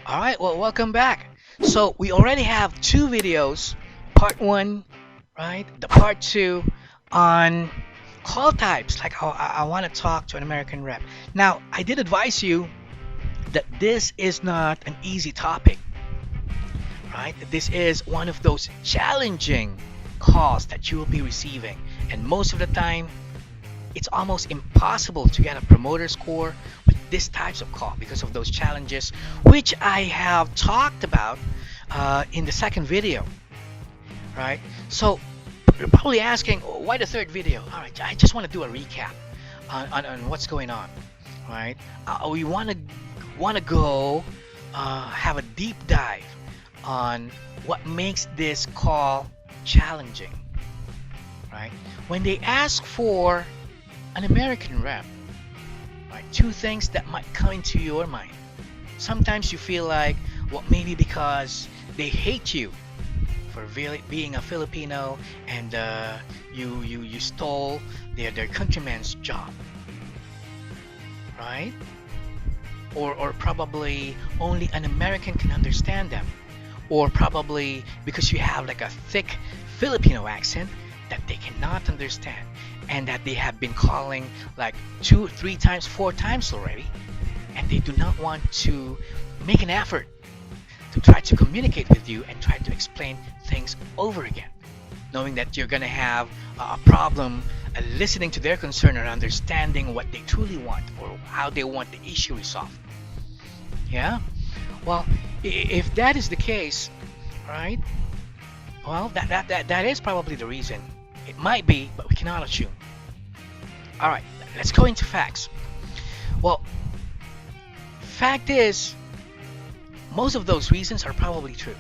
All right, well, welcome back. So we already have two videos, part one, right? The part two on call types, like how I want to talk to an American rep. Now, I did advise you that this is not an easy topic, right? This is one of those challenging calls that you will be receiving, and most of the time, it's almost impossible to get a promoter score with this types of call because of those challenges, which I have talked about in the second video, right? So you're probably asking, why the third video? All right, I just want to do a recap on what's going on, right? We want to go have a deep dive on what makes this call challenging, right? When they ask for an American rep, right? Two things that might come into your mind. Sometimes you feel like, well, maybe because they hate you for being a Filipino and you stole their countryman's job, right? Or probably only an American can understand them, or probably because you have like a thick Filipino accent that they cannot understand, and that they have been calling like 2, 3 times, 4 times already, and they do not want to make an effort to try to communicate with you and try to explain things over again, knowing that you're going to have a problem listening to their concern or understanding what they truly want or how they want the issue resolved. Yeah? Well, if that is the case, right? Well, that is probably the reason. It might be, but we cannot assume. All right, let's go into facts. Well, fact is, most of those reasons are probably true,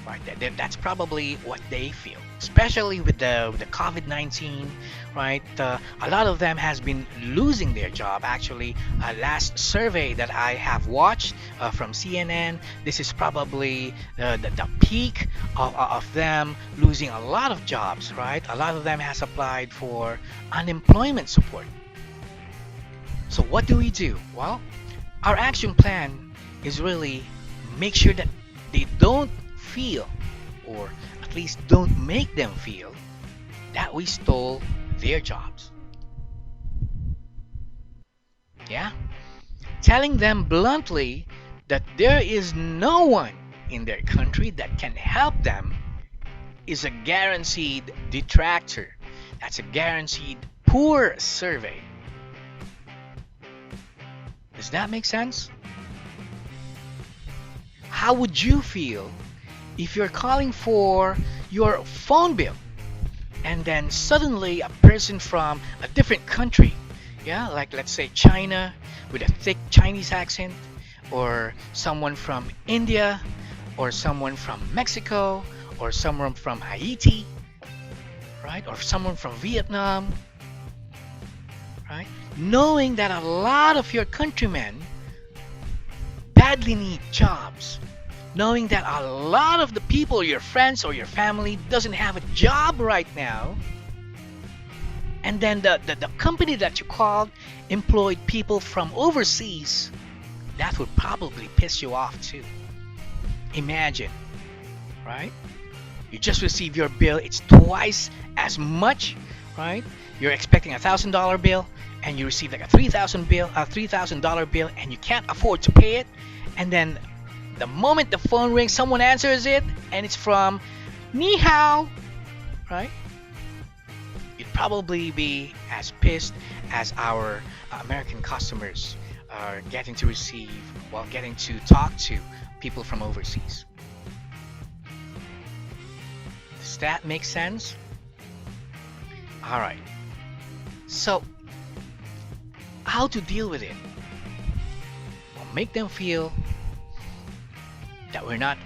right? That's probably what they feel, especially with the COVID-19, right? A lot of them has been losing their job. Actually, last survey that I have watched from CNN, this is probably the peak of them losing a lot of jobs, right? A lot of them has applied for unemployment support. So what do we do? Well, our action plan is really make sure that they don't feel, or at least don't make them feel, that we stole their jobs. Yeah? Telling them bluntly that there is no one in their country that can help them is a guaranteed detractor. That's a guaranteed poor survey. Does that make sense? How would you feel if you're calling for your phone bill and then suddenly a person from a different country, yeah, like let's say China with a thick Chinese accent, or someone from India, or someone from Mexico, or someone from Haiti, right, or someone from Vietnam, right? Knowing that a lot of your countrymen badly need jobs, knowing that a lot of the people, your friends or your family, doesn't have a job right now, and then the company that you called employed people from overseas, that would probably piss you off too. Imagine, right? You just received your bill, it's twice as much, right? You're expecting $1,000 bill, and you receive like a $3,000 bill, and you can't afford to pay it, and then the moment the phone rings, someone answers it, and it's from Ni Hao, right? You'd probably be as pissed as our American customers are getting to receive while getting to talk to people from overseas. Does that make sense? All right. So, how to deal with it? Well, make them feel that we're not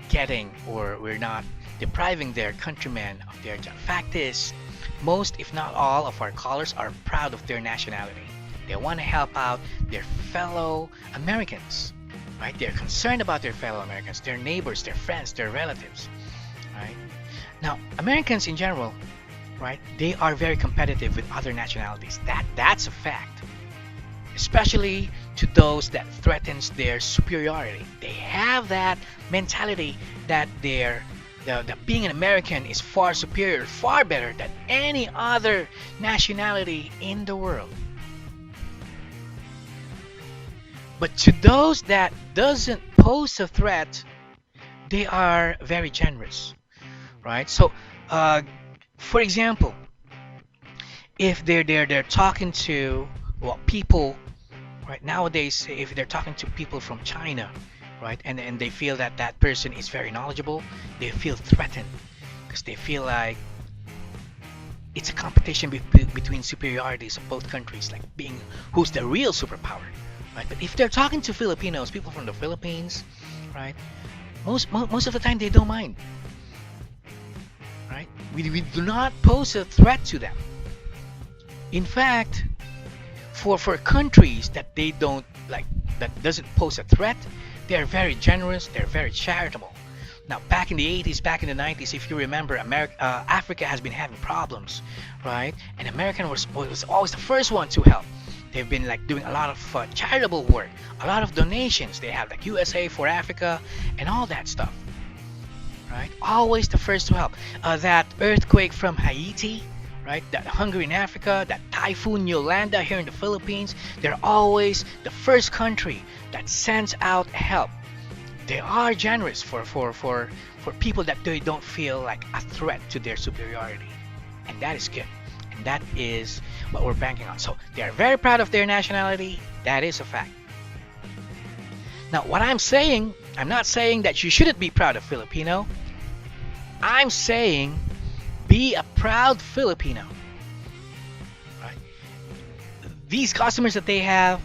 getting, or we're not depriving their countrymen of their job. Fact is, most if not all of our callers are proud of their nationality. They want to help out their fellow Americans, right? They're concerned about their fellow Americans, their neighbors, their friends, their relatives, right? Now, Americans in general, right, they are very competitive with other nationalities. That's a fact. Especially to those that threatens their superiority. They have that mentality that being an American is far superior, far better than any other nationality in the world. But to those that doesn't pose a threat, they are very generous, right? So, uh, for example, if they're talking to, well, people right nowadays, if they're talking to people from China, right, and they feel that that person is very knowledgeable, they feel threatened because they feel like it's a competition between superiorities of both countries, like being who's the real superpower, right? But if they're talking to Filipinos, people from the Philippines, right, most of the time they don't mind, right? We do not pose a threat to them. In fact, for countries that they don't like, that doesn't pose a threat, they are very generous, they're very charitable. Now, back in the 80s, back in the 90s, if you remember, Africa has been having problems, right? And American was always the first one to help. They've been like doing a lot of charitable work, a lot of donations. They have like USA for Africa and all that stuff, right? Always the first to help. That earthquake from Haiti, right? That hunger in Africa, that typhoon Yolanda here in the Philippines, they're always the first country that sends out help. They are generous for people that they don't feel like a threat to their superiority. And that is good. And that is what we're banking on. So they are very proud of their nationality. That is a fact. Now, what I'm saying, I'm not saying that you shouldn't be proud of Filipino. I'm saying be a proud Filipino. Right? These customers that they have,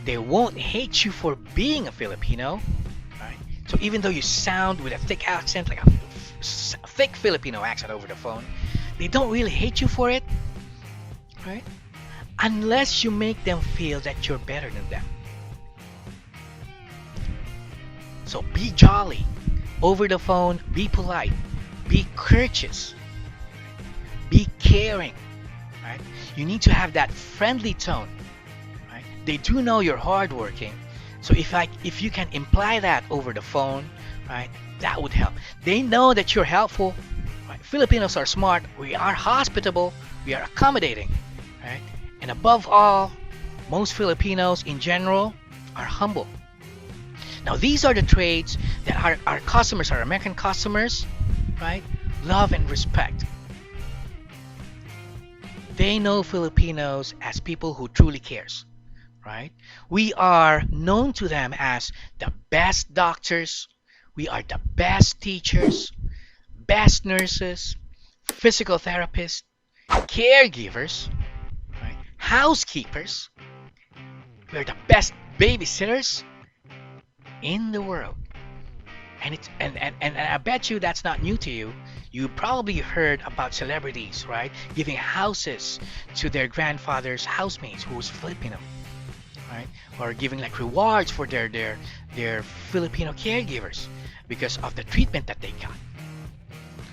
they won't hate you for being a Filipino. Right? So even though you sound with a thick accent, like a thick Filipino accent over the phone, they don't really hate you for it. Right? Unless you make them feel that you're better than them. So be jolly. Over the phone, be polite. Be courteous. Be caring, right? You need to have that friendly tone, right? They do know you're hardworking, so if you can imply that over the phone, right, that would help. They know that you're helpful, right? Filipinos are smart. We are hospitable. We are accommodating, right? And above all, most Filipinos in general are humble. Now, these are the traits that our customers, our American customers, right, love and respect. They know Filipinos as people who truly cares, right? We are known to them as the best doctors, we are the best teachers, best nurses, physical therapists, caregivers, right? Housekeepers. We're the best babysitters in the world. And I bet you that's not new to you. You probably heard about celebrities, right? Giving houses to their grandfather's housemates who was Filipino, right? Or giving like rewards for their Filipino caregivers because of the treatment that they got.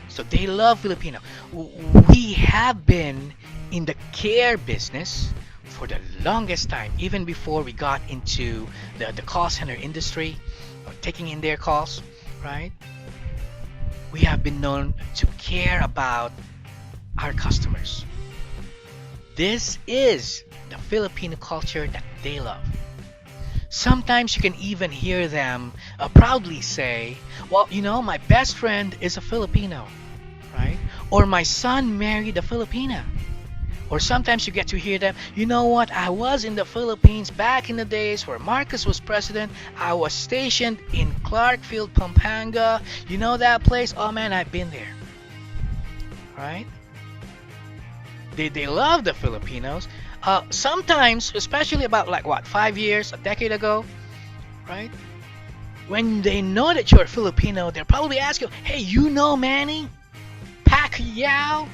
So they love Filipino. We have been in the care business for the longest time, even before we got into the call center industry, or taking in their calls, right? We have been known to care about our customers. This is the Filipino culture that they love. Sometimes you can even hear them proudly say, well, you know, my best friend is a Filipino, right? Or my son married a Filipina. Or sometimes you get to hear them, you know what, I was in the Philippines back in the days where Marcos was president. I was stationed in Clarkfield, Pampanga. You know that place? Oh man, I've been there. Right? They love the Filipinos. Sometimes, especially about like what, 5 years, a decade ago, right? When they know that you're Filipino, they'll probably ask you, hey, you know Manny Pacquiao?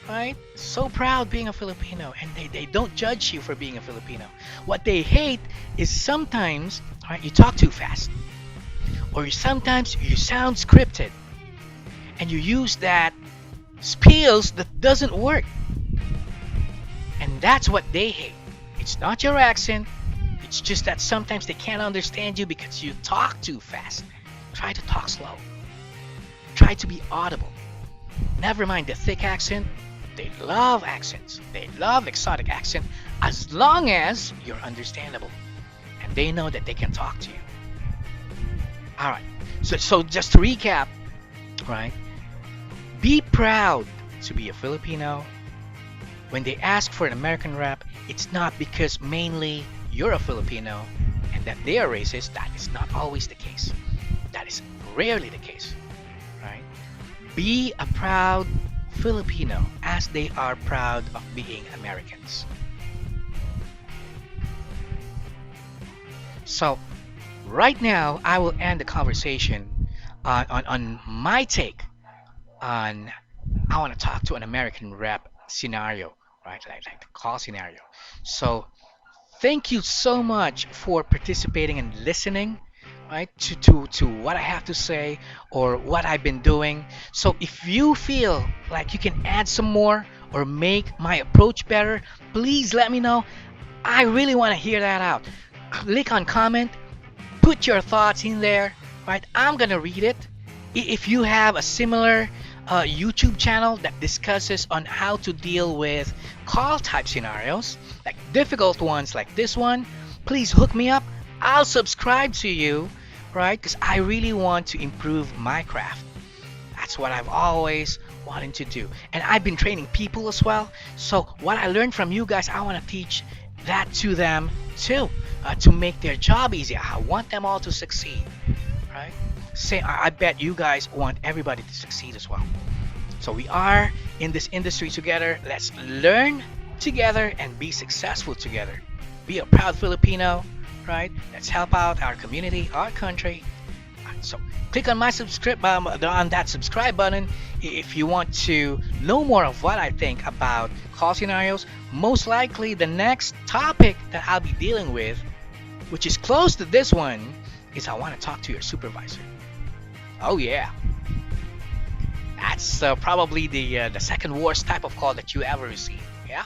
Right? So proud being a Filipino, and they don't judge you for being a Filipino. What they hate is sometimes, right, you talk too fast, or sometimes you sound scripted, and you use that spiels that doesn't work. And that's what they hate. It's not your accent, It's just that sometimes they can't understand you because you talk too fast. Try to talk slow. Try to be audible. Never mind the thick accent. They love accents. They love exotic accent as long as you're understandable and they know that they can talk to you. All right. So just to recap, right? Be proud to be a Filipino. When they ask for an American rep, it's not because mainly you're a Filipino and that they are racist. That is not always the case. That is rarely the case, right? Be a proud Filipino as they are proud of being Americans. So, right now, I will end the conversation on my take on I want to talk to an American rep scenario, right? Like the call scenario. So, thank you so much for participating and listening, right? To what I have to say or what I've been doing. So if you feel like you can add some more or make my approach better, please let me know. I really want to hear that out. Click on comment, put your thoughts in there, right? I'm gonna read it. If you have a similar YouTube channel that discusses on how to deal with call type scenarios, like difficult ones like this one, please hook me up. I'll subscribe to you, right? Because I really want to improve my craft. That's what I've always wanted to do. And I've been training people as well. So what I learned from you guys, I want to teach that to them too, to make their job easier. I want them all to succeed, right? I bet you guys want everybody to succeed as well. So we are in this industry together. Let's learn together and be successful together. Be a proud Filipino, right? Let's help out our community, our country. So click on my on that subscribe button if you want to know more of what I think about call scenarios. Most likely the next topic that I'll be dealing with, which is close to this one, is I want to talk to your supervisor. Oh yeah, that's probably the second worst type of call that you ever receive. Yeah,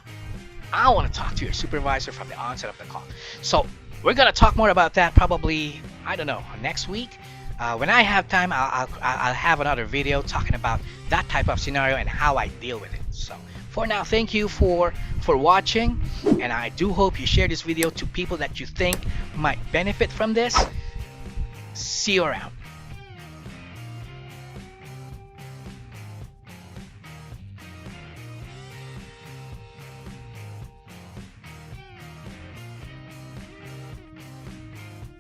I want to talk to your supervisor from the onset of the call. So we're gonna talk more about that probably, I don't know, next week. When I have time, I'll have another video talking about that type of scenario and how I deal with it. So for now, thank you for watching, and I do hope you share this video to people that you think might benefit from this. See you around.